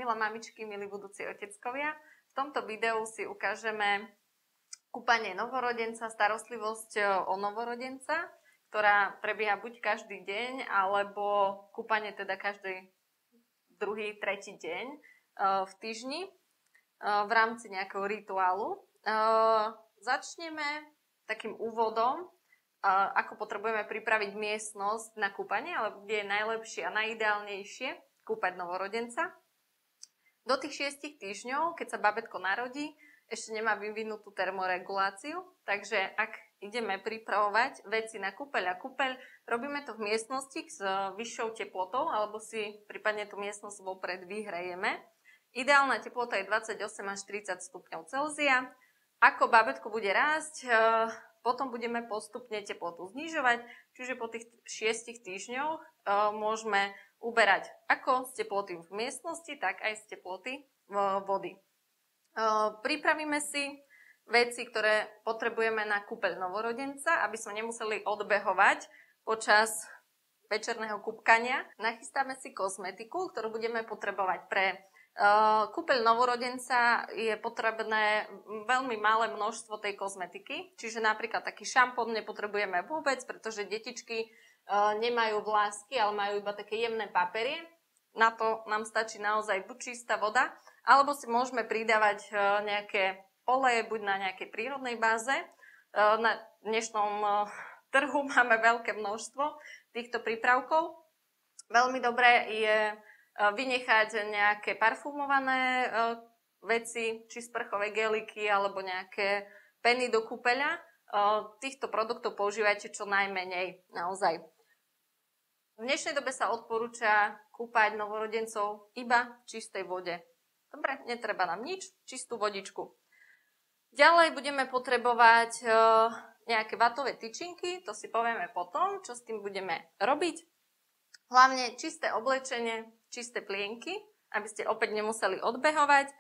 Milé mamičky, milí budúci oteckovia, v tomto videu si ukážeme kúpanie novorodenca, starostlivosť o novorodenca, ktorá prebieha buď každý deň, alebo kúpanie teda každý druhý, tretí deň v týždni v rámci nejakého rituálu. Začneme takým úvodom, ako potrebujeme pripraviť miestnosť na kúpanie, alebo kde je najlepšie a najideálnejšie kúpať novorodenca. Do tých 6 týždňov, keď sa babätko narodí, ešte nemá vyvinutú termoreguláciu, takže ak ideme pripravovať veci na kúpeľ a kúpeľ, robíme to v miestnosti s vyššou teplotou, alebo si prípadne tú miestnosť vopred vyhrejeme. Ideálna teplota je 28 až 30 stupňov Celzia. Ako babätko bude rásť, potom budeme postupne teplotu znižovať, čiže po tých 6 týždňoch môžeme uberať ako z teploty v miestnosti, tak aj z teploty vody. Pripravíme si veci, ktoré potrebujeme na kúpeľ novorodenca, aby sme nemuseli odbehovať počas večerného kúpkania. Nachystáme si kozmetiku, ktorú budeme potrebovať pre kúpeľ novorodenca. Je potrebné veľmi malé množstvo tej kozmetiky, čiže napríklad taký šampón nepotrebujeme vôbec, pretože detičky nemajú vlásky, ale majú iba také jemné paperie. Na to nám stačí naozaj buď čistá voda, alebo si môžeme pridávať nejaké oleje, buď na nejakej prírodnej báze. Na dnešnom trhu máme veľké množstvo týchto prípravkov. Veľmi dobré je vynechať nejaké parfumované veci, či sprchové geliky, alebo nejaké peny do kúpeľa. Týchto produktov používajte čo najmenej, naozaj. V dnešnej dobe sa odporúča kúpať novorodencov iba v čistej vode. Dobre, netreba nám nič, čistú vodičku. Ďalej budeme potrebovať nejaké vatové tyčinky, to si povieme potom, čo s tým budeme robiť. Hlavne čisté oblečenie, čisté plienky, aby ste opäť nemuseli odbehovať.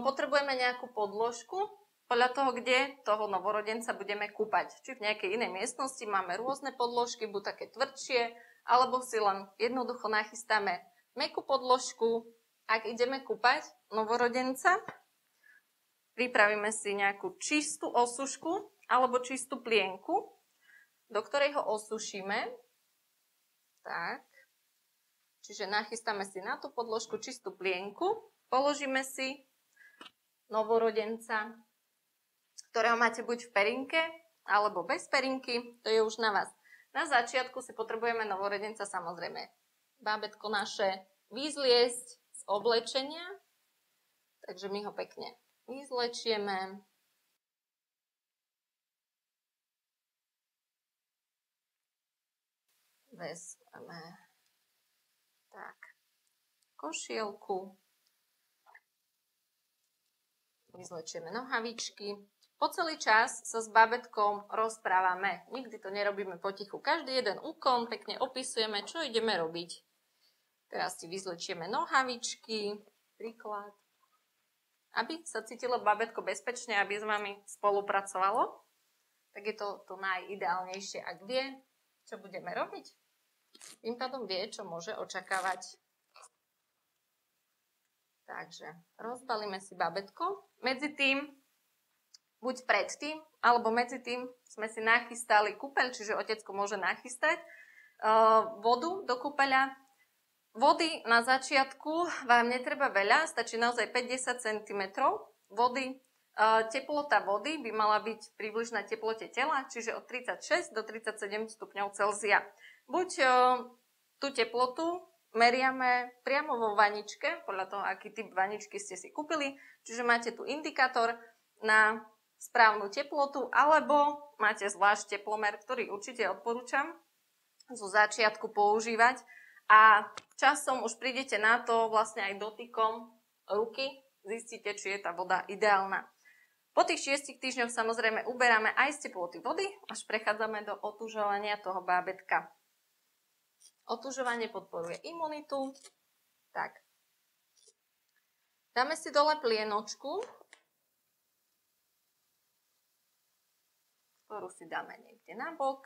Potrebujeme nejakú podložku, podľa toho, kde toho novorodenca budeme kúpať. Či v nejakej inej miestnosti máme rôzne podložky, buď také tvrdšie, alebo si len jednoducho nachystáme mäkkú podložku. Ak ideme kúpať novorodenca, pripravíme si nejakú čistú osušku alebo čistú plienku, do ktorej ho osušíme. Tak. Čiže nachystáme si na tú podložku čistú plienku, položíme si novorodenca, ktorého máte buď v perinke, alebo bez perinky, to je už na vás. Na začiatku si potrebujeme novorodenca samozrejme bábätko naše vyzliesť z oblečenia, takže my ho pekne vyzlečieme. Vezmeme tak košielku, vyzlečieme nohavičky. Po celý čas sa s bábätkom rozprávame. Nikdy to nerobíme potichu. Každý jeden úkon pekne opisujeme, čo ideme robiť. Teraz si vyzlečieme nohavičky, príklad. Aby sa cítilo bábätko bezpečne, aby s vami spolupracovalo, tak je to najideálnejšie, ak vie, čo budeme robiť. Tým pádom vie, čo môže očakávať. Takže rozbalíme si bábätko. Medzi tým, buď predtým, alebo medzi tým sme si nachystali kúpeľ, čiže otecko môže nachystať vodu do kúpeľa. Vody na začiatku vám netreba veľa, stačí naozaj 50 cm vody. Teplota vody by mala byť približná teplote tela, čiže od 36 do 37 stupňov Celzia. Buď tú teplotu meriame priamo vo vaničke, podľa toho, aký typ vaničky ste si kúpili, čiže máte tu indikátor na správnu teplotu, alebo máte zvlášť teplomer, ktorý určite odporúčam zo začiatku používať. A časom už prídete na to vlastne aj dotykom ruky, zistíte, či je tá voda ideálna. Po tých 6 týždňoch samozrejme uberáme aj z teploty vody, až prechádzame do otužovania toho bábätka. Otužovanie podporuje imunitu. Tak. Dáme si dole plienočku, ktorú si dáme niekde na bok.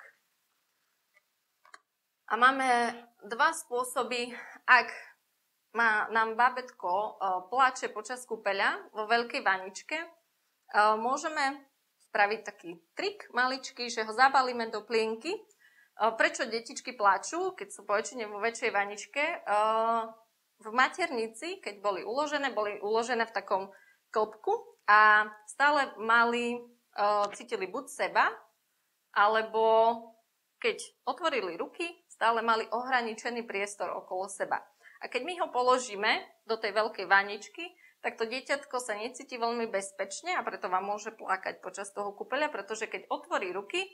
A máme dva spôsoby, ak nám bábätko plače počas kúpeľa vo veľkej vaničke, môžeme spraviť taký trik maličký, že ho zabalíme do plienky. Prečo detičky plačú, keď sú poväčšine vo väčšej vaničke? V maternici, keď boli uložené v takom klbku a stále cítili buď seba, alebo keď otvorili ruky, stále mali ohraničený priestor okolo seba. A keď my ho položíme do tej veľkej vaničky, tak to dieťatko sa necíti veľmi bezpečne a preto vám môže plakať počas toho kúpeľa, pretože keď otvorí ruky,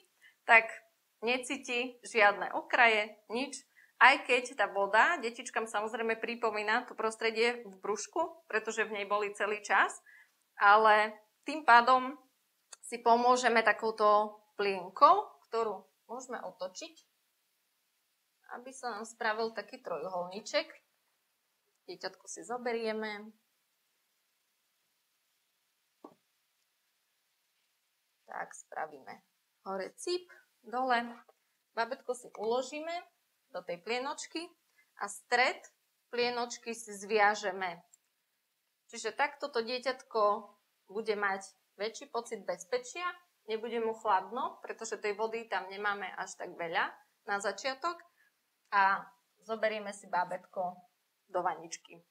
tak necíti žiadne okraje, nič. Aj keď tá voda detičkám samozrejme pripomína to prostredie v brúšku, pretože v nej boli celý čas, ale tým pádom si pomôžeme takouto plienkou, ktorú môžeme otočiť, aby sa nám spravil taký trojuholníček. Dieťatko si zoberieme. Tak spravíme hore cip, dole. Babetko si uložíme do tej plienočky a stred plienočky si zviažeme. Čiže takto to dieťatko bude mať väčší pocit bezpečia, nebude mu chladno, pretože tej vody tam nemáme až tak veľa na začiatok a zoberieme si bábätko do vaničky.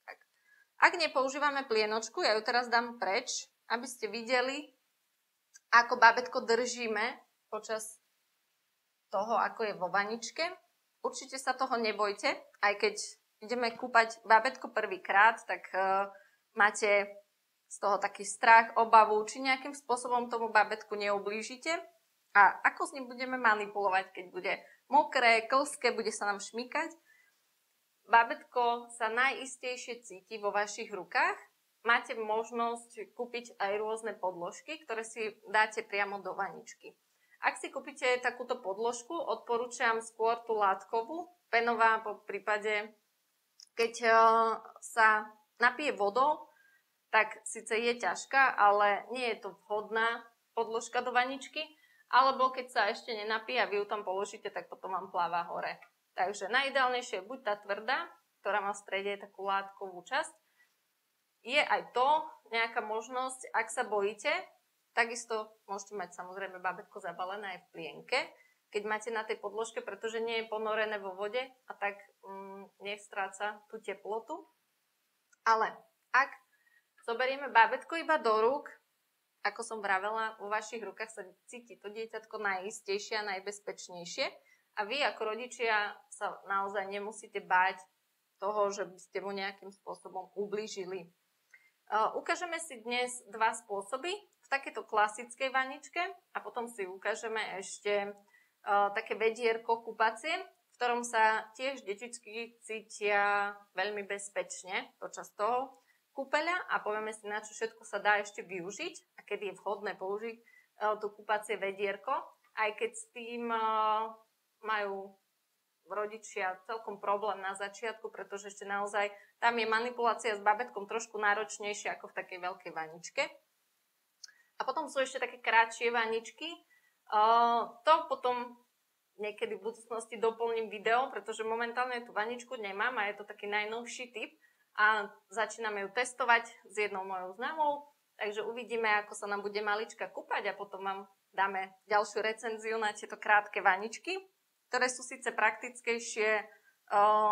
Tak. Ak nepoužívame plienočku, ja ju teraz dám preč, aby ste videli, ako bábätko držíme počas toho, ako je vo vaničke. Určite sa toho nebojte, aj keď ideme kúpať bábätko prvýkrát, tak máte z toho taký strach, obavu, či nejakým spôsobom tomu bábätku neublížite. A ako s ním budeme manipulovať, keď bude mokré, klské, bude sa nám šmykať. Bábätko sa najistejšie cíti vo vašich rukách. Máte možnosť kúpiť aj rôzne podložky, ktoré si dáte priamo do vaničky. Ak si kúpite takúto podložku, odporúčam skôr tú látkovú, penová, po prípade, keď sa napije vodou, tak síce je ťažká, ale nie je to vhodná podložka do vaničky, alebo keď sa ešte nenapije a vy ju tam položíte, tak potom vám pláva hore. Takže najideálnejšie je buď tá tvrdá, ktorá má v strede takú látkovú časť. Je aj to nejaká možnosť, ak sa bojíte, takisto môžete mať samozrejme bábätko zabalené aj v plienke, keď máte na tej podložke, pretože nie je ponorené vo vode a tak nevstráca tú teplotu. Ale ak zoberieme bábätko iba do rúk, ako som vravela, vo vašich rukách sa cíti to dieťatko najistejšie a najbezpečnejšie. A vy ako rodičia sa naozaj nemusíte báť toho, že by ste mu nejakým spôsobom ublížili. Ukážeme si dnes dva spôsoby v takejto klasickej vaničke a potom si ukážeme ešte také vedierko kúpacie, v ktorom sa tiež detičky cítia veľmi bezpečne počas toho kúpeľa a povieme si, na čo všetko sa dá ešte využiť a kedy je vhodné použiť to kúpacie vedierko, aj keď s tým majú rodičia celkom problém na začiatku, pretože ešte naozaj tam je manipulácia s bábätkom trošku náročnejšia ako v takej veľkej vaničke. A potom sú ešte také krátšie vaničky. To potom niekedy v budúcnosti doplním video, pretože momentálne tú vaničku nemám a je to taký najnovší typ a začíname ju testovať s jednou mojou známou, takže uvidíme, ako sa nám bude malička kúpať a potom vám dáme ďalšiu recenziu na tieto krátke vaničky, ktoré sú síce praktickejšie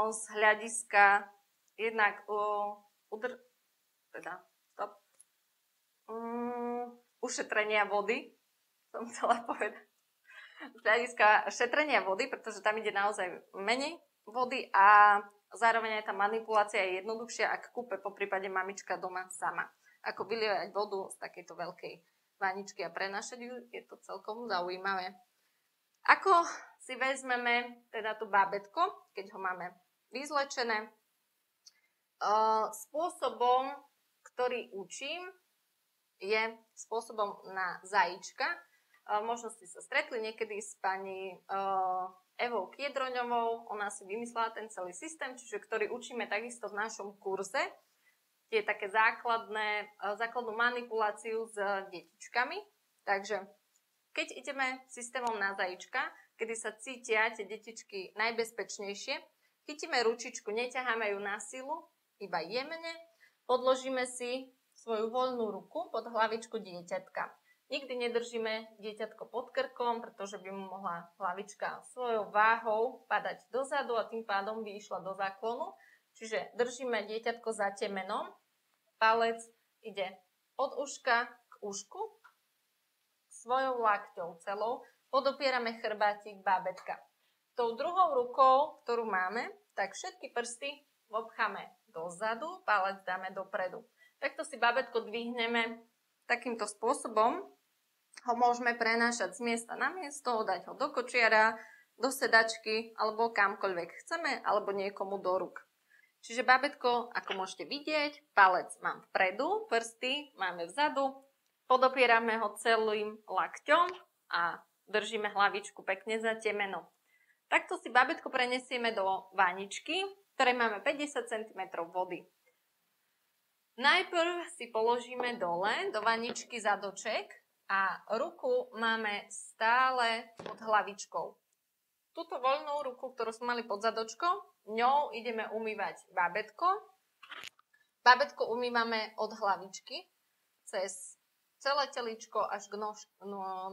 z hľadiska jednak ušetrenia vody, som chcela povedať. Z hľadiska šetrenia vody, pretože tam ide naozaj menej vody a zároveň aj tá manipulácia je jednoduchšia, ak kúpe poprípade mamička doma sama. Ako vylievať vodu z takejto veľkej vaničky a prenášať ju, je to celkom zaujímavé. Ako si vezmeme teda to bábätko, keď ho máme vyzlečené? Spôsobom, ktorý učím, je spôsobom na zajíčka. Možno ste sa stretli niekedy s pani Evou Kiedroňovou, ona si vymyslela ten celý systém, čiže ktorý učíme takisto v našom kurze. Tie také základnú manipuláciu s detičkami. Takže keď ideme systémom na zajíčka, kedy sa cítia tie detičky najbezpečnejšie, chytíme ručičku, neťaháme ju na silu, iba jemne, podložíme si svoju voľnú ruku pod hlavičku dieťatka. Nikdy nedržíme dieťatko pod krkom, pretože by mu mohla hlavička svojou váhou padať dozadu a tým pádom by išla do záklonu. Čiže držíme dieťatko za temenom, palec ide od uška k ušku, svojou lakťou celou, podopierame chrbátik bábätka. Tou druhou rukou, ktorú máme, tak všetky prsty obcháme dozadu, palec dáme dopredu. Takto si bábätko dvihneme takýmto spôsobom. Ho môžeme prenášať z miesta na miesto, dať ho do kočiara, do sedačky alebo kamkoľvek chceme, alebo niekomu do rúk. Čiže bábätko, ako môžete vidieť, palec mám vpredu, prsty máme vzadu, podopierame ho celým lakťom a držíme hlavičku pekne za temeno. Takto si bábätko prenesieme do vaničky, ktoré máme 50 cm vody. Najprv si položíme dole do vaničky zadoček a ruku máme stále pod hlavičkou. Túto voľnú ruku, ktorú sme mali pod zadočkou, ňou ideme umývať bábätko. Bábätko umývame od hlavičky cez celé teličko až k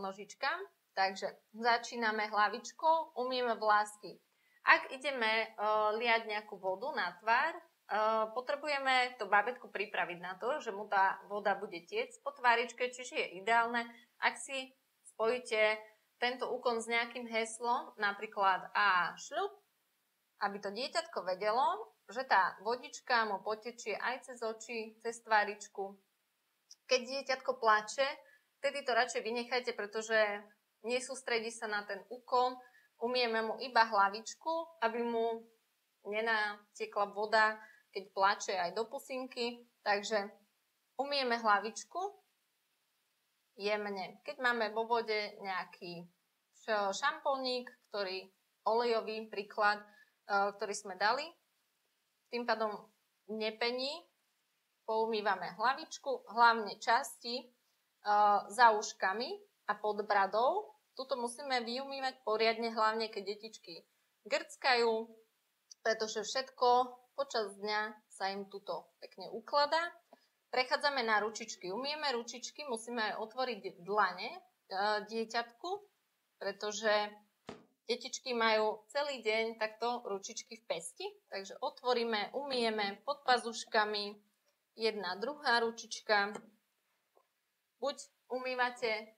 nožičkám. Takže začíname hlavičkou, umieme vlásky. Ak ideme liať nejakú vodu na tvár, potrebujeme to bábätko pripraviť na to, že mu tá voda bude tiecť po tváričke, čiže je ideálne, ak si spojíte tento úkon s nejakým heslom, napríklad a šľub, aby to dieťatko vedelo, že tá vodička mu potečie aj cez oči, cez tváričku. Keď dieťatko plače, vtedy to radšej vynechajte, pretože nesústredí sa na ten úkon, umieme mu iba hlavičku, aby mu nenatiekla voda, keď plače aj do pusinky. Takže umieme hlavičku jemne. Keď máme vo vode nejaký šampónik, olejový príklad, ktorý sme dali, tým pádom nepení, poumývame hlavičku, hlavne časti za uškami a pod bradou. Tuto musíme vyumývať poriadne, hlavne keď detičky grckajú, pretože všetko počas dňa sa im tuto pekne ukladá. Prechádzame na ručičky. Umieme ručičky, musíme aj otvoriť dlane dieťatku, pretože detičky majú celý deň takto ručičky v pesti. Takže otvoríme, umieme pod pazuškami, jedna, druhá ručička. Buď umývate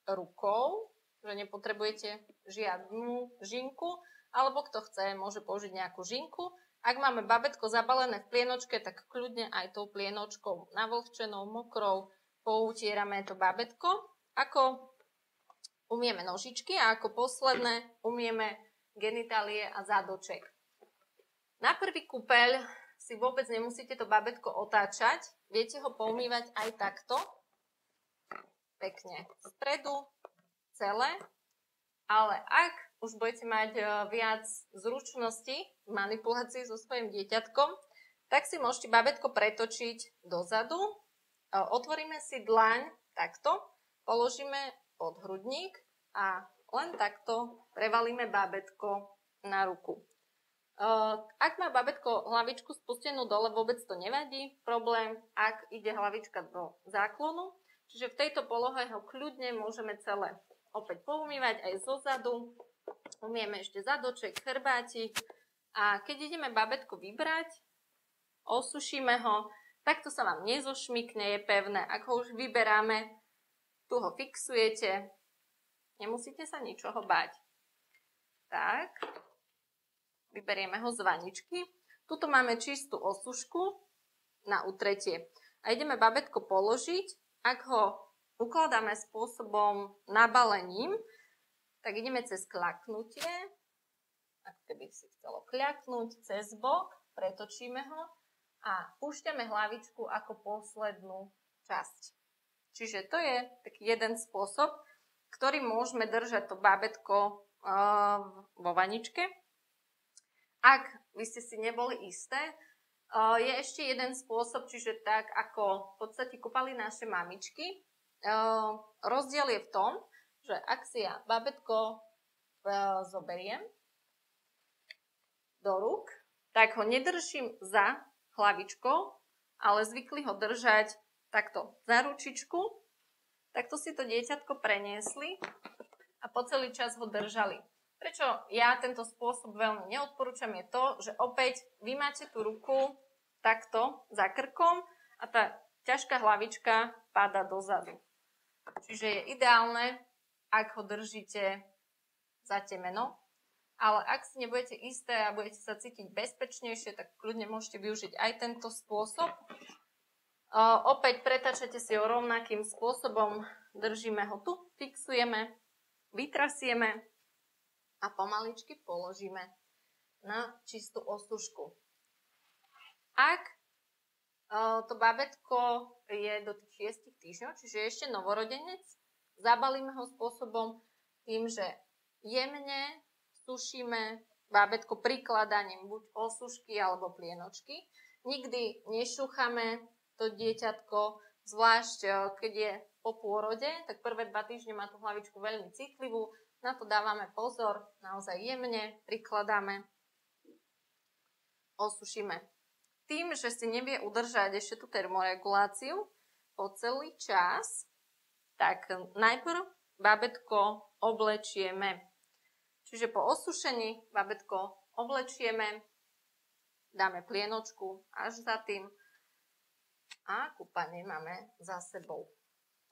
rukou, že nepotrebujete žiadnu žinku, alebo kto chce, môže použiť nejakú žinku. Ak máme bábätko zabalené v plienočke, tak kľudne aj tou plienočkou navlhčenou, mokrou poutierame to bábätko. Ako umieme nožičky a ako posledné umieme genitálie a zádoček. Na prvý kúpeľ si vôbec nemusíte to bábätko otáčať. Viete ho poumývať aj takto. Pekne spredu, celé. Ale ak už budete mať viac zručnosti v manipulácii so svojím dieťatkom, tak si môžete bábätko pretočiť dozadu. Otvoríme si dlaň takto, položíme pod hrudník a len takto prevalíme bábätko na ruku. Ak má bábätko hlavičku spustenú dole, vôbec to nevadí. Problém, ak ide hlavička do záklonu. Čiže v tejto polohe ho kľudne môžeme celé opäť poumývať aj zozadu. Umieme ešte zadoček, chrbátik. A keď ideme bábätko vybrať, osušíme ho, takto sa vám nezošmykne, je pevné. Ak ho už vyberáme, tu ho fixujete. Nemusíte sa ničoho báť. Tak, vyberieme ho z vaničky. Tuto máme čistú osušku na utretie. A ideme bábätko položiť. Ak ho ukladáme spôsobom nabalením, tak ideme cez klaknutie. Ak keby si chcelo kľaknúť cez bok, pretočíme ho a púšťame hlavičku ako poslednú časť. Čiže to je taký jeden spôsob, ktorý môžeme držať to bábätko vo vaničke. Ak by ste si neboli isté, je ešte jeden spôsob, čiže tak ako v podstate kúpali naše mamičky. Rozdiel je v tom, že ak si ja bábätko zoberiem do rúk, tak ho nedržím za hlavičkou, ale zvykli ho držať takto za ručičku. Takto si to dieťatko preniesli a po celý čas ho držali. Prečo ja tento spôsob veľmi neodporúčam je to, že opäť vy máte tú ruku takto za krkom a tá ťažká hlavička páda dozadu. Čiže je ideálne, ak ho držíte za temeno, ale ak si nebudete isté a budete sa cítiť bezpečnejšie, tak kľudne môžete využiť aj tento spôsob. Opäť pretáčate si ho rovnakým spôsobom, držíme ho tu, fixujeme, vytrasieme a pomaličky položíme na čistú ostužku. Ak to bábätko je do tých 6 týždňov, čiže je ešte novorodenec, zabalíme ho spôsobom tým, že jemne sušíme bábätko prikladaním buď osušky alebo plienočky. Nikdy nešúchame to dieťatko, zvlášť keď je po pôrode, tak prvé 2 týždne má tú hlavičku veľmi citlivú. Na to dávame pozor, naozaj jemne prikladáme, osušíme. Tým, že si nevie udržať ešte tú termoreguláciu po celý čas, tak najprv bábätko oblečieme. Čiže po osušení bábätko oblečieme, dáme plienočku až za tým a kúpanie máme za sebou.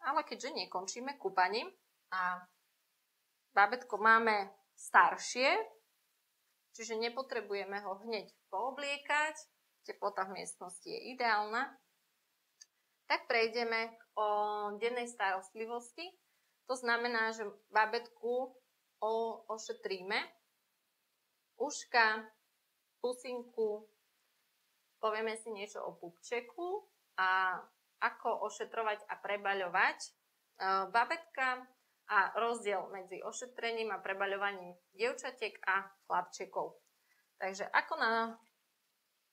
Ale keďže nekončíme kúpaním a bábätko máme staršie, čiže nepotrebujeme ho hneď poobliekať, teplota v miestnosti je ideálna, tak prejdeme o dennej starostlivosti. To znamená, že bábätku ošetríme uška, pusinku, povieme si niečo o pupčeku a ako ošetrovať a prebaľovať bábätka a rozdiel medzi ošetrením a prebaľovaním dievčatiek a chlapčekov. Takže ako na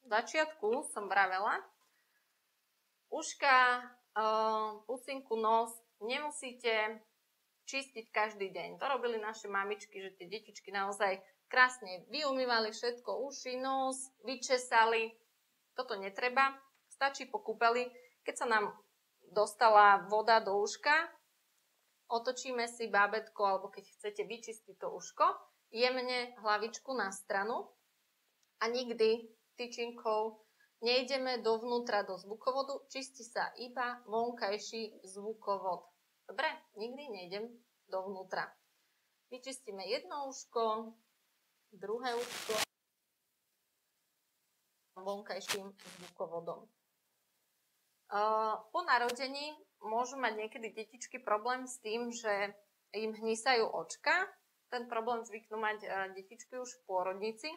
začiatku som vravela, uška, pusinku, nos nemusíte čistiť každý deň. To robili naše mamičky, že tie detičky naozaj krásne vyumývali všetko, uši, nos, vyčesali. Toto netreba. Stačí po kúpeli, keď sa nám dostala voda do uška, otočíme si bábätko, alebo keď chcete vyčistiť to uško, jemne hlavičku na stranu a nikdy tyčinkou nejdeme dovnútra do zvukovodu, čistí sa iba vonkajší zvukovod. Dobre, nikdy nejdem dovnútra. Vyčistíme jedno uško, druhé uško vonkajším zvukovodom. Po narodení môžu mať niekedy detičky problém s tým, že im hnisajú očka. Ten problém zvyknú mať detičky už v pôrodnici.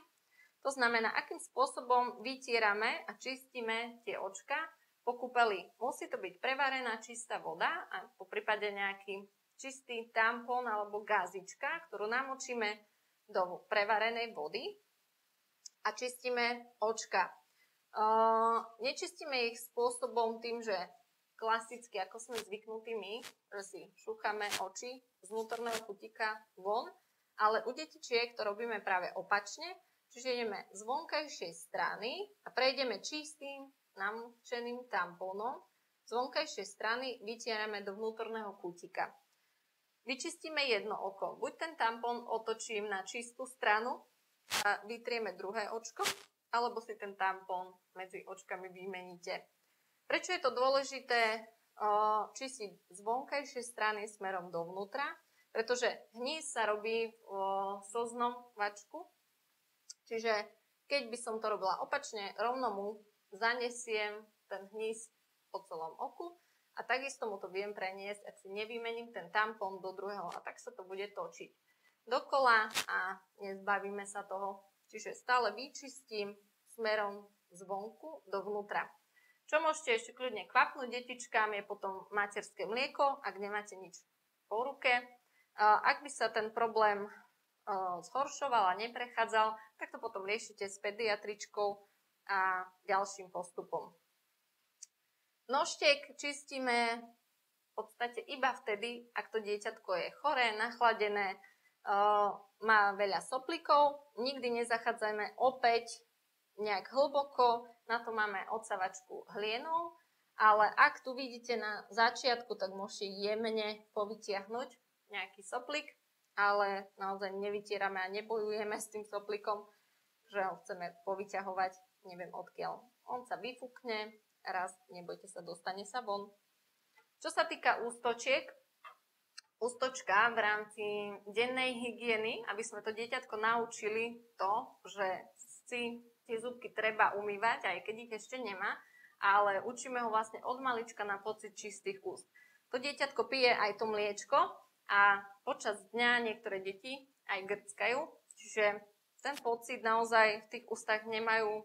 To znamená, akým spôsobom vytierame a čistíme tie očka. Po kúpeli musí to byť prevarená čistá voda a po prípade nejaký čistý tampón alebo gazička, ktorú namočíme do prevarenej vody a čistíme očka. Nečistíme ich spôsobom tým, že klasicky, ako sme zvyknutí my, že si šúchame oči z vnútorného kutika von, ale u detičiek to robíme práve opačne, čiže ideme z vonkajšej strany a prejdeme čistým namočeným tampónom. Z vonkajšej strany vytierame do vnútorného kutika. Vyčistíme jedno oko. Buď ten tampón otočím na čistú stranu a vytrieme druhé očko, alebo si ten tampón medzi očkami vymeníte. Prečo je to dôležité čistiť z vonkajšej strany smerom dovnútra? Pretože hníz sa robí v slznom vačku. Čiže keď by som to robila opačne, rovno mu zanesiem ten hníz po celom oku a takisto mu to viem preniesť, ak si nevymením ten tampón do druhého a tak sa to bude točiť dokola a nezbavíme sa toho. Čiže stále vyčistím smerom zvonku dovnútra. Čo môžete ešte kľudne kvapnúť detičkám je potom materské mlieko, ak nemáte nič po ruke. Ak by sa ten problém zhoršoval a neprechádzal, tak to potom riešite s pediatričkou a ďalším postupom. Nožtek čistíme v podstate iba vtedy, ak to dieťatko je choré, nachladené, má veľa soplíkov, nikdy nezachádzajme opäť nejak hlboko, na to máme odsávačku hlienov, ale ak tu vidíte na začiatku, tak môžete jemne povytiahnuť nejaký soplík, ale naozaj nevytierame a nebojujeme s tým soplíkom, že ho chceme povyťahovať, neviem odkiaľ. On sa vyfúkne, raz, nebojte sa, dostane sa von. Čo sa týka ústočiek, ústočka v rámci dennej hygieny, aby sme to dieťatko naučili to, že si tie zúbky treba umývať, aj keď ich ešte nemá, ale učíme ho vlastne od malička na pocit čistých úst. To dieťatko pije aj to mliečko a počas dňa niektoré deti aj grckajú, čiže ten pocit naozaj v tých ústach nemajú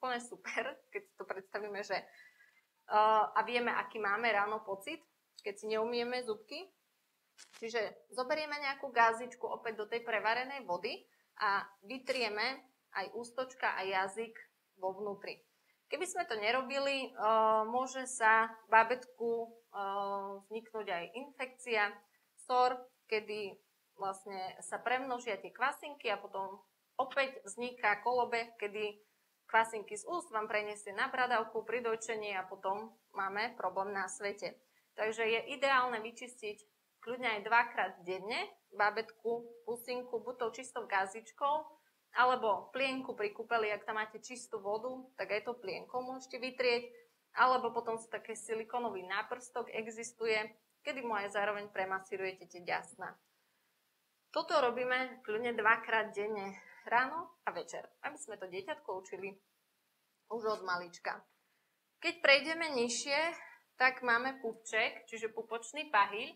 úplne super, keď si to predstavíme, že a vieme, aký máme ráno pocit, keď si neumieme zubky. Čiže zoberieme nejakú gázičku opäť do tej prevarenej vody a vytrieme aj ústočka a jazyk vo vnútri. Keby sme to nerobili, môže sa bábätku vzniknúť aj infekcia, sor, kedy vlastne sa premnožia tie kvasinky a potom opäť vzniká kolobeh, kedy kvasinky z úst vám preniesie na bradavku pri dojčení a potom máme problém na svete. Takže je ideálne vyčistiť kľudne aj 2-krát denne bábätku, pusinku, buď tou čistou gazičkou, alebo plienku pri kúpeli, ak tam máte čistú vodu, tak aj to plienkou môžete vytrieť, alebo potom sú také silikónový náprstok existuje, kedy mu aj zároveň premasírujete tie ďasná. Toto robíme kľudne 2-krát denne, ráno a večer, aby sme to dieťatko učili už od malička. Keď prejdeme nižšie, tak máme pupček, čiže pupočný pahyľ.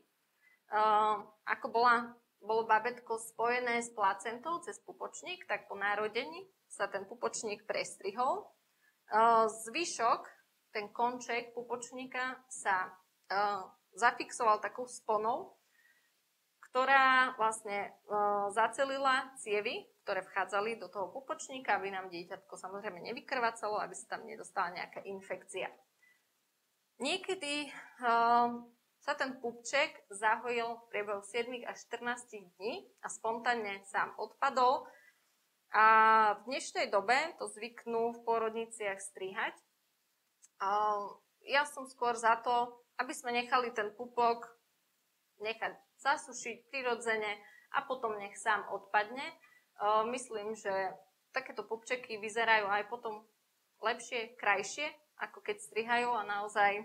Ako bolo bábätko spojené s placentou cez pupočník, tak po narodení sa ten pupočník prestrihol. Zvyšok, ten konček pupočníka sa zafixoval takou sponou, ktorá vlastne zacelila cievy, ktoré vchádzali do toho pupočníka, aby nám dieťatko samozrejme nevykrvácalo, aby sa tam nedostala nejaká infekcia. Niekedy sa ten pupček zahojil v priebehu 7 až 14 dní a spontánne sám odpadol. A v dnešnej dobe to zvyknú v pôrodniciach strihať. Ja som skôr za to, aby sme nechali ten pupok nechať zasušiť prirodzene a potom nech sám odpadne. Myslím, že takéto pupčeky vyzerajú aj potom lepšie, krajšie, ako keď strihajú a naozaj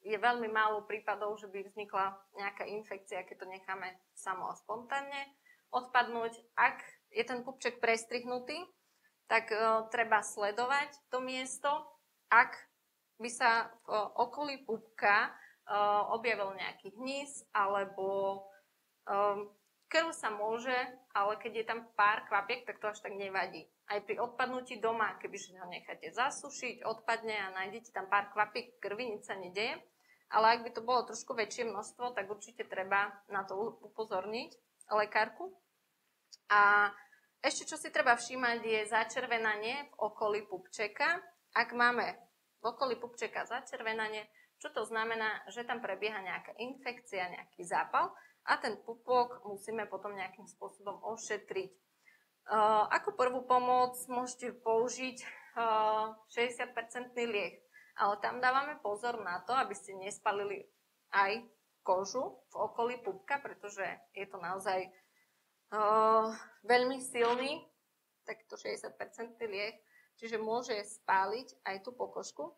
je veľmi málo prípadov, že by vznikla nejaká infekcia, keď to necháme samo a spontánne odpadnúť. Ak je ten pupček prestrihnutý, tak treba sledovať to miesto. Ak by sa v okolí pupka objavil nejaký hníz alebo krv sa môže, ale keď je tam pár kvapiek, tak to až tak nevadí. Aj pri odpadnutí doma, kebyže ho necháte zasušiť, odpadne a nájdete tam pár kvapiek krvi, nič sa nedeje. Ale ak by to bolo trošku väčšie množstvo, tak určite treba na to upozorniť lekárku. A ešte čo si treba všímať je začervenanie v okolí pupčeka. Ak máme v okolí pupčeka začervenanie, čo to znamená, že tam prebieha nejaká infekcia, nejaký zápal a ten pupok musíme potom nejakým spôsobom ošetriť. Ako prvú pomoc môžete použiť 60% liek, ale tam dávame pozor na to, aby ste nespalili aj kožu v okolí pupka, pretože je to naozaj veľmi silný, takto 60% liek, čiže môže spáliť aj tú pokožku.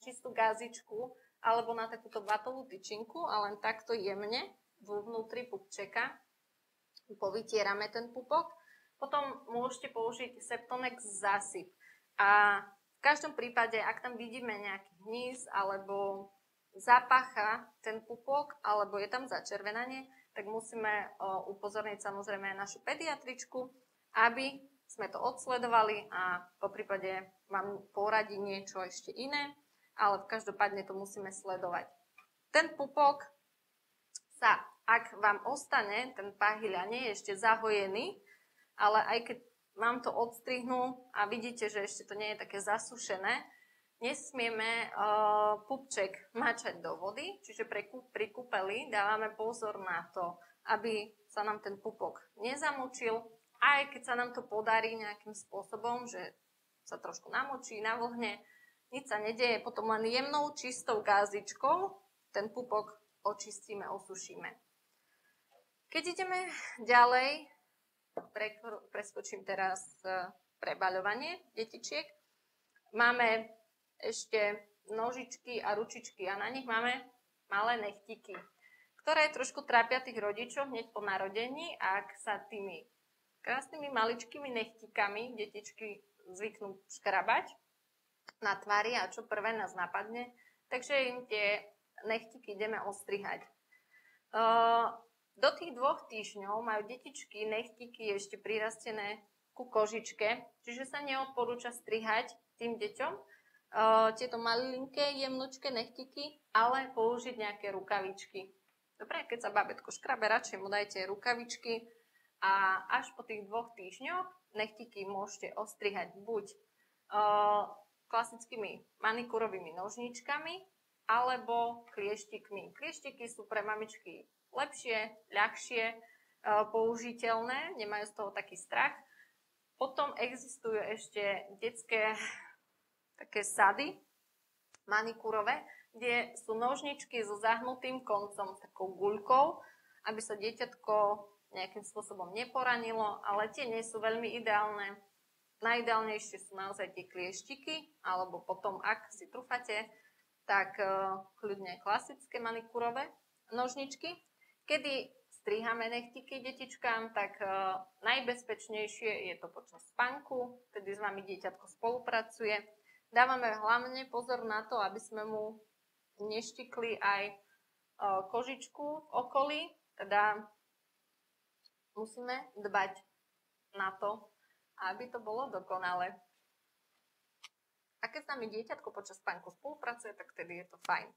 Čistú gazičku alebo na takúto vatovú tyčinku a len takto jemne vo vnútri pupčeka povytierame ten pupok. Potom môžete použiť Septonex zásyp. A v každom prípade, ak tam vidíme nejaký hníz alebo zapácha ten pupok alebo je tam začervenanie, tak musíme upozorniť samozrejme aj našu pediatričku, aby sme to odsledovali a po prípade vám poradí niečo ešte iné, ale každopádne to musíme sledovať. Ten pupok sa, ak vám ostane, ten pahyľ a nie je ešte zahojený, ale aj keď vám to odstrihnú a vidíte, že ešte to nie je také zasušené, nesmieme pupček mačať do vody, čiže pri kúpeli dávame pozor na to, aby sa nám ten pupok nezamočil. Aj keď sa nám to podarí nejakým spôsobom, že sa trošku namočí, navlhne, nič sa nedeje, potom len jemnou, čistou gázičkou ten pupok očistíme, osušíme. Keď ideme ďalej, preskočím teraz prebaľovanie detičiek, máme ešte nožičky a ručičky a na nich máme malé nechtiky, ktoré trošku trápia tých rodičov hneď po narodení, ak sa tými krásnymi maličkými nechtikami detičky zvyknú škrabať na tvári a čo prvé nás napadne, takže im tie nechtiky ideme ostrihať. Do tých 2 týždňov majú detičky nechtiky ešte prirastené ku kožičke, čiže sa neodporúča strihať tým deťom tieto malinké, jemnučké nechtiky, ale použiť nejaké rukavičky. Dobre, keď sa babetko škrabe, radšej mu dajte rukavičky a až po tých 2 týždňoch nechtiky môžete ostrihať buď klasickými manikurovými nožničkami alebo klieštikmi. Klieštiky sú pre mamičky lepšie, ľahšie použiteľné, nemajú z toho taký strach. Potom existujú ešte detské také sady manikúrové, kde sú nožničky so zahnutým koncom, takou guľkou, aby sa dieťatko nejakým spôsobom neporanilo, ale tie nie sú veľmi ideálne. Najideálnejšie sú naozaj tie klieštiky, alebo potom, ak si trúfate, tak kľudne klasické manikúrové nožničky. Kedy strihame nechtiky detičkám, tak najbezpečnejšie je to počas spánku, tedy s vami dieťatko spolupracuje. Dávame hlavne pozor na to, aby sme mu neštikli aj kožičku v okolí, teda musíme dbať na to, aby to bolo dokonalé. A keď s nami dieťatko počas spánku spolupracuje, tak vtedy je to fajn.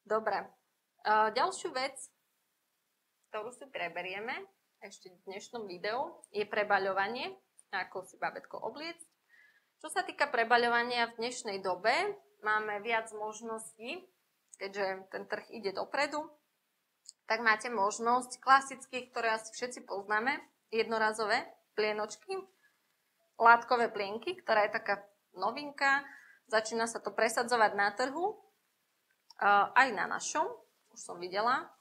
Dobre. Ďalšiu vec, ktorú si preberieme ešte v dnešnom videu, je prebaľovanie, ako si babetko obliecť. Čo sa týka prebaľovania v dnešnej dobe, máme viac možností, keďže ten trh ide dopredu, tak máte možnosť klasických, ktoré asi všetci poznáme, jednorazové plienočky, látkové plienky, ktorá je taká novinka, začína sa to presadzovať na trhu, aj na našom, už som videla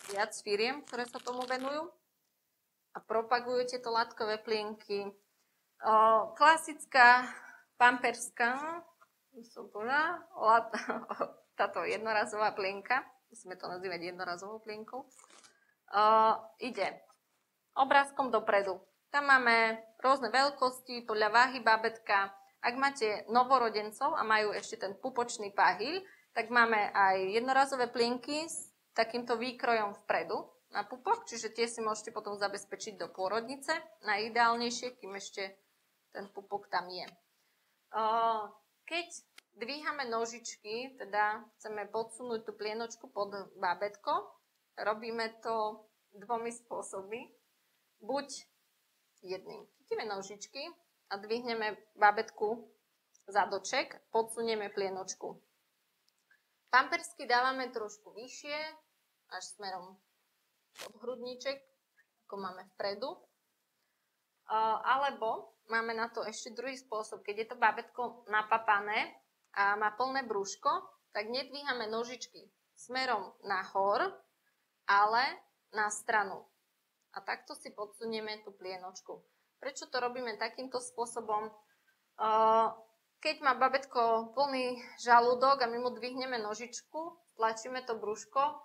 viac firiem, ktoré sa tomu venujú a propagujú tieto látkové plienky. Klasická pamperská, táto jednorazová plienka, musíme to nazývať jednorazovou plienkou, ide obrázkom dopredu. Tam máme rôzne veľkosti podľa váhy babetka. Ak máte novorodencov a majú ešte ten pupočný pahyľ, tak máme aj jednorazové plienky s takýmto výkrojom vpredu na pupok, čiže tie si môžete potom zabezpečiť do pôrodnice. Najideálnejšie, kým ešte ten pupok tam je. Keď dvíhame nožičky, teda chceme podsunúť tú plienočku pod bábätko, robíme to 2 spôsobmi. Buď jedným. Chytíme nožičky a dvihneme bábätku zadoček, podsunieme plienočku. Pampersky dávame trošku vyššie, až smerom pod hrudníček, ako máme vpredu. Alebo máme na to ešte druhý spôsob. Keď je to bábätko napapané a má plné brúško, tak nedvíhame nožičky smerom nahor, ale na stranu. A takto si podsunieme tú plienočku. Prečo to robíme takýmto spôsobom? Keď má babetko plný žalúdok a my mu dvihneme nožičku, tlačíme to brúško,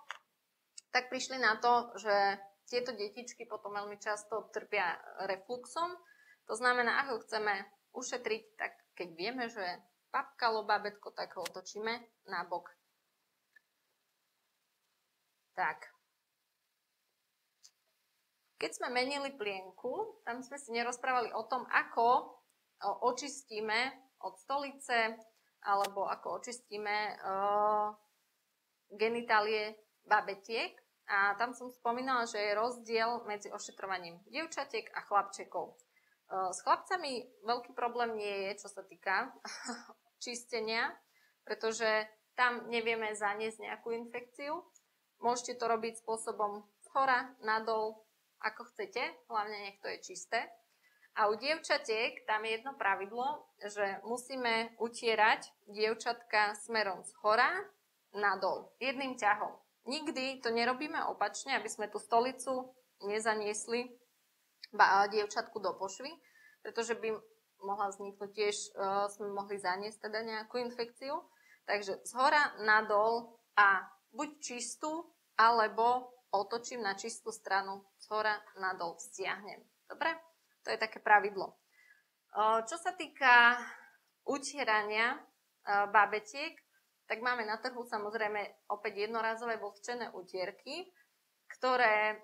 tak prišli na to, že tieto detičky potom veľmi často trpia refluxom. To znamená, ako chceme ušetriť, tak keď vieme, že papkalo babetko, tak ho otočíme na bok. Tak. Keď sme menili plienku, tam sme si nerozprávali o tom, ako očistíme od stolice, alebo ako očistíme genitálie babetiek. A tam som spomínala, že je rozdiel medzi ošetrovaním dievčatiek a chlapčekov. S chlapcami veľký problém nie je, čo sa týka čistenia, pretože tam nevieme zaniesť nejakú infekciu. Môžete to robiť spôsobom hora, nadol, ako chcete, hlavne nech to je čisté. A u dievčatiek tam je jedno pravidlo, že musíme utierať dievčatka smerom z hora nadol, jedným ťahom. Nikdy to nerobíme opačne, aby sme tú stolicu nezaniesli dievčatku do pošvy, pretože by mohla vzniknúť tiež, sme mohli zaniesť teda nejakú infekciu. Takže z hora nadol a buď čistú, alebo otočím na čistú stranu, z hora nadol stiahnem. Dobre? To je také pravidlo. Čo sa týka utierania babetiek, tak máme na trhu samozrejme opäť jednorazové vlhčené utierky, ktoré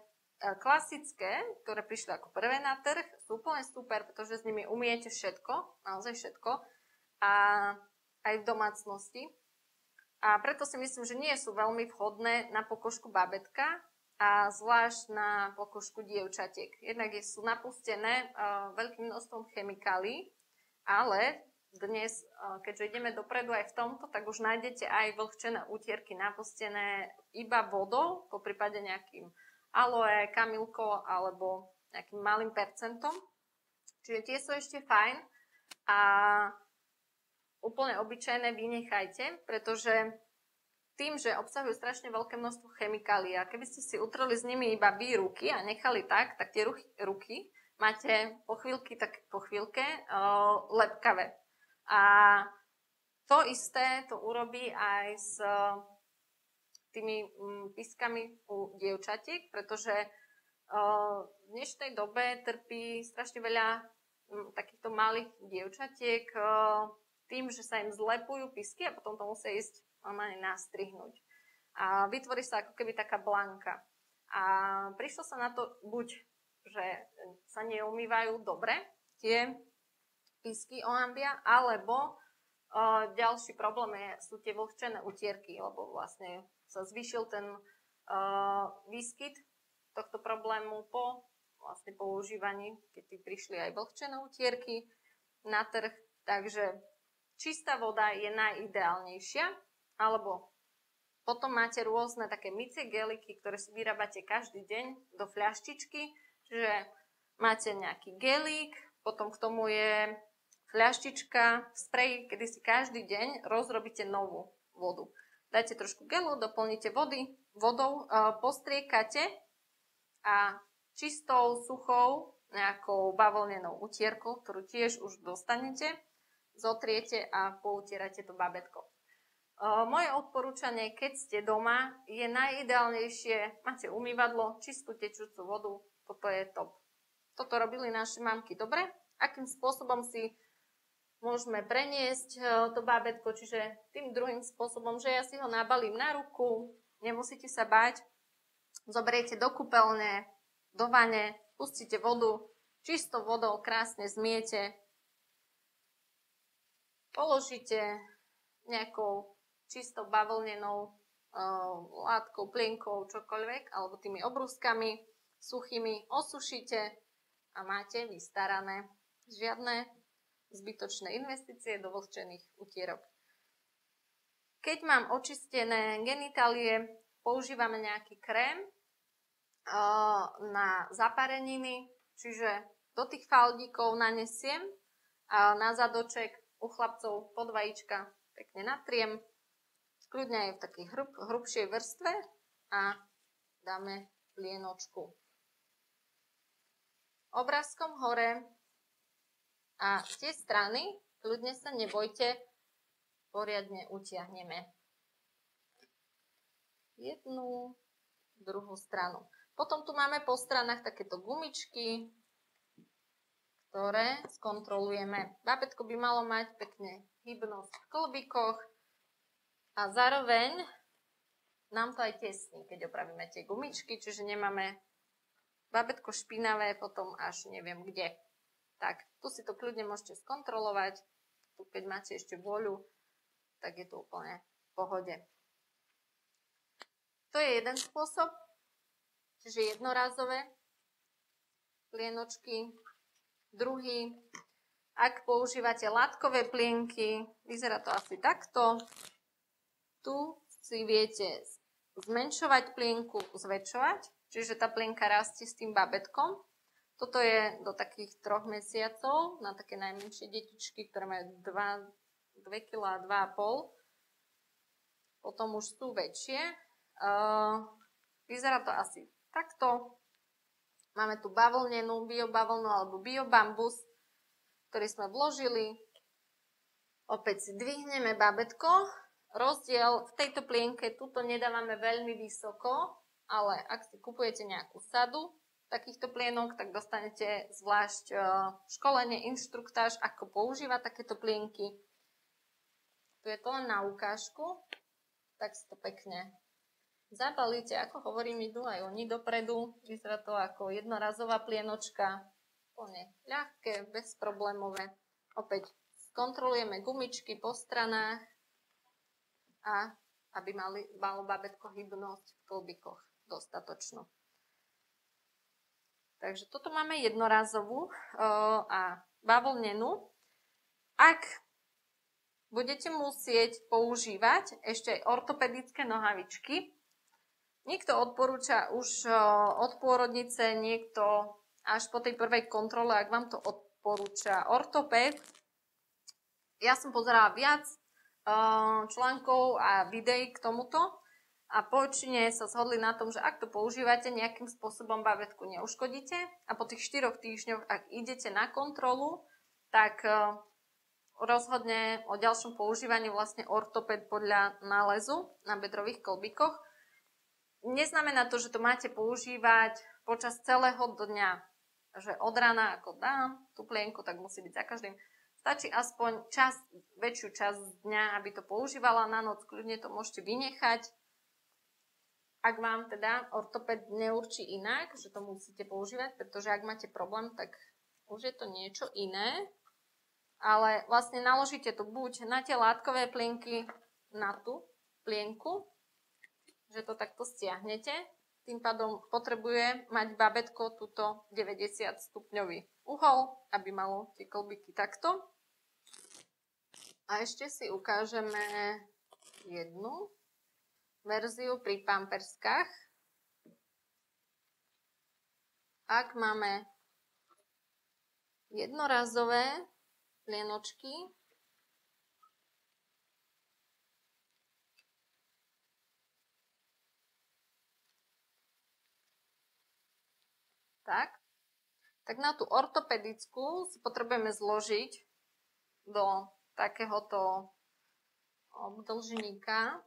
klasické, ktoré prišli ako prvé na trh, sú úplne super, pretože s nimi umiete všetko, naozaj všetko, a aj v domácnosti. A preto si myslím, že nie sú veľmi vhodné na pokožku babetka, a zvlášť na pokožku dievčatiek. Jednak sú napustené veľkým množstvom chemikálií, ale dnes, keďže ideme dopredu aj v tomto, tak už nájdete aj vlhčené utierky napustené iba vodou, po prípade nejakým aloe, kamilkou alebo nejakým malým percentom. Čiže tie sú ešte fajn a úplne obyčajné vynechajte, pretože tým, že obsahujú strašne veľké množstvo chemikálií a keby ste si utreli s nimi iba vy ruky a nechali tak tie ruky máte po chvíľke lepkavé. A to isté to urobí aj s tými piskami u dievčatiek, pretože v dnešnej dobe trpí strašne veľa takýchto malých dievčatiek tým, že sa im zlepujú pisky a potom to musia ísť normálne nastrihnúť. A vytvorí sa ako keby taká blanka. A prišlo sa na to buď, že sa neumývajú dobre tie pisky ohambia, alebo ďalší problém sú tie vlhčené utierky, lebo vlastne sa zvýšil ten výskyt tohto problému po vlastne používaní, keď prišli aj vlhčené utierky na trh. Takže čistá voda je najideálnejšia, alebo potom máte rôzne také mycie geliky, ktoré si vyrábate každý deň do fľaštičky, čiže máte nejaký gelík, potom k tomu je fľaštička, sprej, kedy si každý deň rozrobíte novú vodu. Dáte trošku gelu, doplníte vodou, postriekate a čistou, suchou, nejakou bavlnenou utierkou, ktorú tiež už dostanete, zotriete a poutierate to babetko. Moje odporúčanie, keď ste doma, je najideálnejšie, máte umývadlo, čistú tečúcu vodu, toto je top. Toto robili naše mamky dobre. Akým spôsobom si môžeme preniesť to bábätko, čiže tým druhým spôsobom, že ja si ho nabalím na ruku, nemusíte sa báť, zoberiete do kúpeľne, do vane, pustíte vodu, čistou vodou krásne zmiete, položíte nejakou čistou bavlnenou látkou, plienkou, čokoľvek, alebo tými obrúskami suchými osušíte a máte vystarané. Žiadne zbytočné investície do vlhčených utierok. Keď mám očistené genitálie, používame nejaký krém na zapareniny, čiže do tých faldíkov nanesiem a na zadoček u chlapcov pod vajíčka pekne natriem, kľudne aj v takej hrubšej vrstve a dáme plienočku. Obrázkom hore a z tej strany, kľudne sa nebojte, poriadne utiahneme jednu, druhú stranu. Potom tu máme po stranách takéto gumičky, ktoré skontrolujeme. Bábätko by malo mať pekne hybnosť v klbíkoch a zároveň nám to aj tesní, keď opravíme tie gumičky, čiže nemáme bábätko špinavé potom až neviem kde. Tak, tu si to kľudne môžete skontrolovať. Tu, keď máte ešte vôľu, tak je to úplne v pohode. To je jeden spôsob, čiže jednorázové plienočky. Druhý, ak používate látkové plienky, vyzerá to asi takto. Tu si viete zmenšovať plienku, zväčšovať, čiže tá plienka rastie s tým bábätkom. Toto je do takých 3 mesiacov na také najmenšie detičky, ktoré majú 2 kg a 2,5. Potom už sú väčšie. Vyzerá to asi takto. Máme tu bavlnenú, biobavlnu alebo biobambus, ktorý sme vložili. Opäť si dvihneme bábätko. Rozdiel v tejto plienke, tuto nedávame veľmi vysoko, ale ak si kupujete nejakú sadu takýchto plienok, tak dostanete zvlášť školenie, inštruktáž, ako používať takéto plienky. Tu je to len na ukážku, tak si to pekne zabalíte, ako hovorím, idú aj oni dopredu. Vyzerá to ako jednorazová plienočka, úplne ľahké, bezproblémové. Opäť kontrolujeme gumičky po stranách a aby malo bábätko hybnosť v klbíkoch dostatočnú. Takže toto máme jednorazovú a bavlnenú. Ak budete musieť používať ešte aj ortopedické nohavičky, niekto odporúča už od pôrodnice, niekto až po tej prvej kontrole, ak vám to odporúča ortopéd. Ja som pozerala viac článkov a videí k tomuto a po väčšine sa zhodli na tom, že ak to používate, nejakým spôsobom bábätku neuškodíte a po tých 4 týždňoch, ak idete na kontrolu, tak rozhodne o ďalšom používaní vlastne ortopéd podľa nálezu na bedrových klbíkoch. Neznamená to, že to máte používať počas celého dňa, že od rána ako dám tú plienku, tak musí byť za každým. Stačí aspoň väčšiu časť dňa, aby to používala, na noc kľudne to môžete vynechať. Ak vám teda ortopéd neurčí inak, že to musíte používať, pretože ak máte problém, tak už je to niečo iné. Ale vlastne naložíte to buď na tie látkové plienky, na tú plienku, že to takto stiahnete. Tým pádom potrebuje mať bábätko túto 90 stupňový uhol, aby malo tie klbíky takto. A ešte si ukážeme jednu verziu pri pamperskách. Ak máme jednorazové plienočky, tak na tú ortopedickú si potrebujeme zložiť do takéhoto obdĺžníka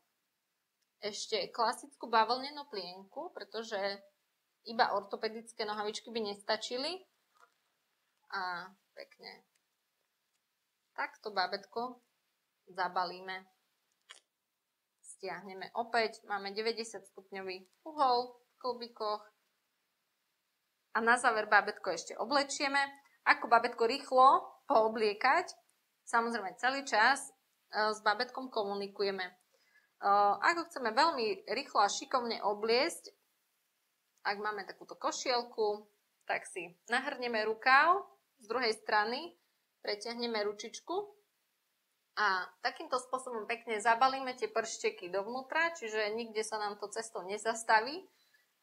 ešte klasickú bavlnenú plienku, pretože iba ortopedické nohavičky by nestačili. A pekne takto bábätko zabalíme. Stiahneme opäť, máme 90 stupňový uhol v klbíkoch. A na záver bábätko ešte oblečieme. Ako bábätko rýchlo poobliekať? Samozrejme celý čas s bábätkom komunikujeme. Ako chceme veľmi rýchlo a šikovne obliecť, ak máme takúto košielku, tak si nahrneme rukáv, z druhej strany pretiahneme ručičku a takýmto spôsobom pekne zabalíme tie pršteky dovnútra, čiže nikde sa nám to cestou nezastaví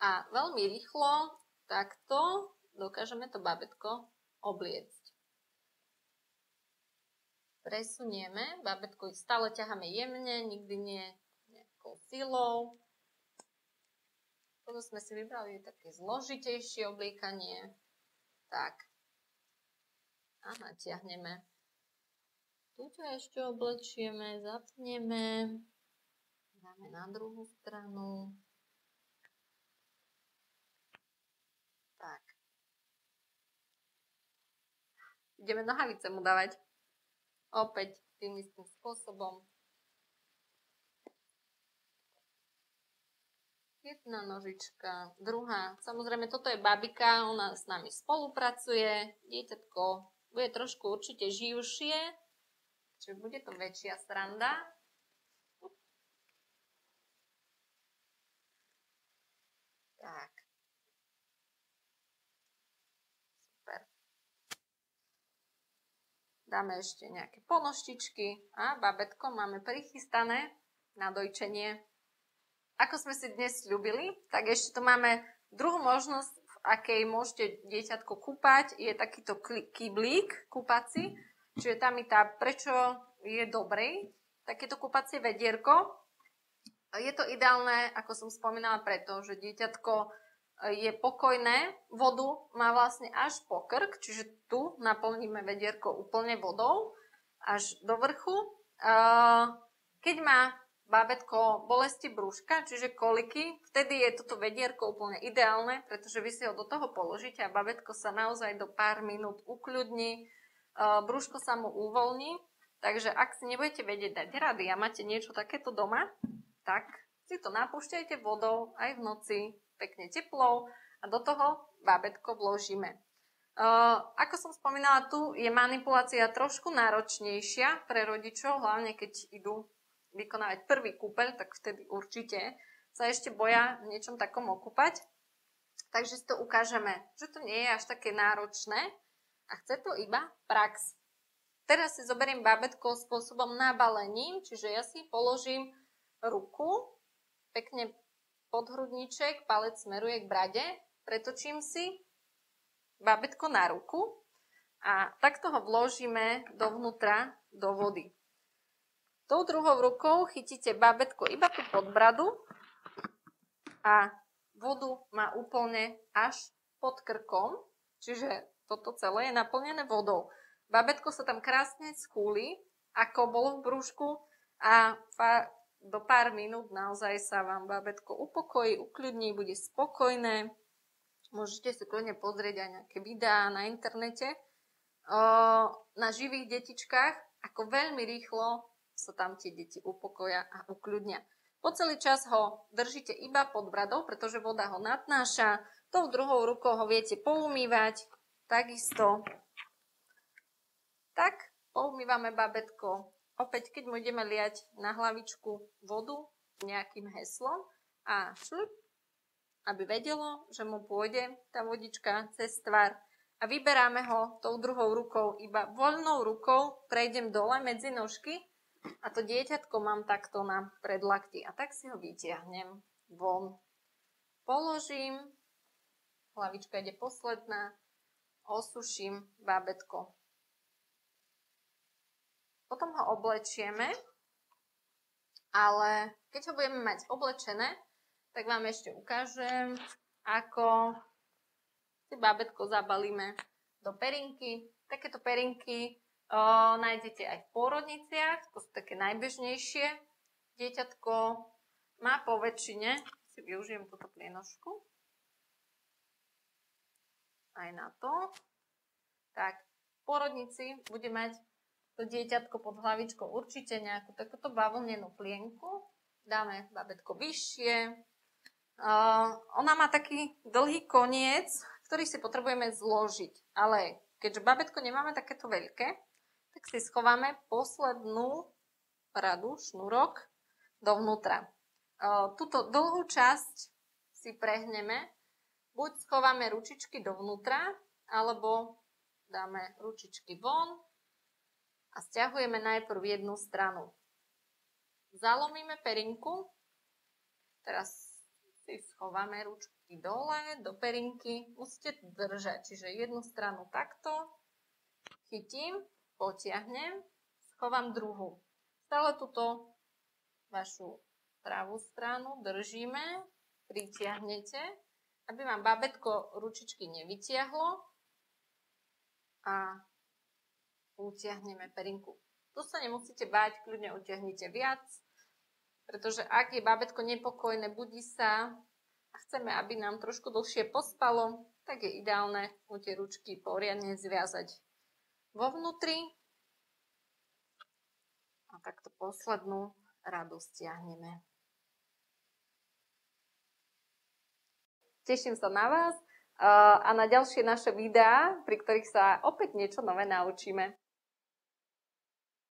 a veľmi rýchlo takto dokážeme to bábätko obliecť. Presunieme, bábätko stále ťaháme jemne, nikdy nie nejakou silou. Toto sme si vybrali také zložitejšie obliekanie. Tak. A natiahneme. Tuto ešte oblečieme, zapneme. Dáme na druhú stranu. Tak. Ideme nohavice mu dávať. Opäť tým istým spôsobom. Jedna nožička, druhá. Samozrejme, toto je babika, ona s nami spolupracuje. Dieťatko bude trošku určite živšie, čiže bude to väčšia sranda. Tak. Dáme ešte nejaké ponoštičky a bábätko máme prichystané na dojčenie. Ako sme si dnes sľúbili, tak ešte tu máme Druhú možnosť, v akej môžete dieťatko kúpať, je takýto kyblík kúpací. Čiže tam prečo je dobrý takéto kúpacie vedierko. Je to ideálne, ako som spomínala, preto, že dieťatko je pokojné, vodu má vlastne až po krk, čiže tu naplníme vedierko úplne vodou až do vrchu. Keď má bábätko bolesti brúška, čiže koliky, vtedy je toto vedierko úplne ideálne, pretože vy si ho do toho položíte a bábätko sa naozaj do pár minút ukľudní, brúško sa mu uvoľní. Takže ak si nebudete vedieť dať rady a máte niečo takéto doma, tak si to napúšťajte vodou aj v noci, pekne teplou a do toho bábätko vložíme. Ako som spomínala, tu je manipulácia trošku náročnejšia pre rodičov, hlavne keď idú vykonávať prvý kúpeľ, tak vtedy určite sa ešte boja v niečom takom okúpať. Takže si to ukážeme, že to nie je až také náročné a chce to iba prax. Teraz si zoberiem bábätko spôsobom nabalením, čiže ja si položím ruku, pekne pod hrudníček, palec smeruje k brade, pretočím si bábätko na ruku a takto ho vložíme dovnútra do vody. Tou druhou rukou chytíte bábätko iba tu pod bradu a vodu má úplne až pod krkom, čiže toto celé je naplnené vodou. Bábätko sa tam krásne schúli, ako bolo v brúšku a do pár minút naozaj sa vám bábätko upokojí, ukľudní, bude spokojné. Môžete si kľudne pozrieť aj nejaké videá na internete na živých detičkách, ako veľmi rýchlo sa tam tie deti upokoja a ukľudnia. Po celý čas ho držíte iba pod bradou, pretože voda ho nadnáša. Tou druhou rukou ho viete poumývať, takisto. Tak, poumývame bábätko. Opäť, keď mu ideme liať na hlavičku vodu nejakým heslom a šup, aby vedelo, že mu pôjde tá vodička cez tvár. A vyberáme ho tou druhou rukou, iba voľnou rukou prejdem dole medzi nožky a to dieťatko mám takto na predlakti. A tak si ho vytiahnem von. Položím, hlavička ide posledná, osuším bábätko. Potom ho oblečieme, ale keď ho budeme mať oblečené, tak vám ešte ukážem, ako si bábätko zabalíme do perinky. Takéto perinky nájdete aj v pôrodniciach, to sú také najbežnejšie. Dieťatko má po väčšine, si využijem túto plienožku, aj na to. Tak, v pôrodnici bude mať to dieťatko pod hlavičkou určite nejakú takúto bavlnenú plienku. Dáme bábätko vyššie. Ona má taký dlhý koniec, ktorý si potrebujeme zložiť. Ale keďže bábätko nemáme takéto veľké, tak si schováme poslednú radu, šnúrok, dovnútra. Túto dlhú časť si prehneme. Buď schováme ručičky dovnútra, alebo dáme ručičky von a stiahujeme najprv jednu stranu. Zalomíme perinku, teraz si schováme ručky dole do perinky, musíte držať, čiže jednu stranu takto, chytím, potiahnem, schovám druhú. Stále túto vašu pravú stranu držíme, pritiahnete, aby vám bábätko ručičky nevytiahlo a utiahneme perinku. Tu sa nemusíte báť, kľudne utiahnite viac, pretože ak je bábätko nepokojné, budí sa a chceme, aby nám trošku dlhšie pospalo, tak je ideálne mu tie ručky poriadne zviazať vo vnútri a takto poslednú radu stiahneme. Teším sa na vás a na ďalšie naše videá, pri ktorých sa opäť niečo nové naučíme.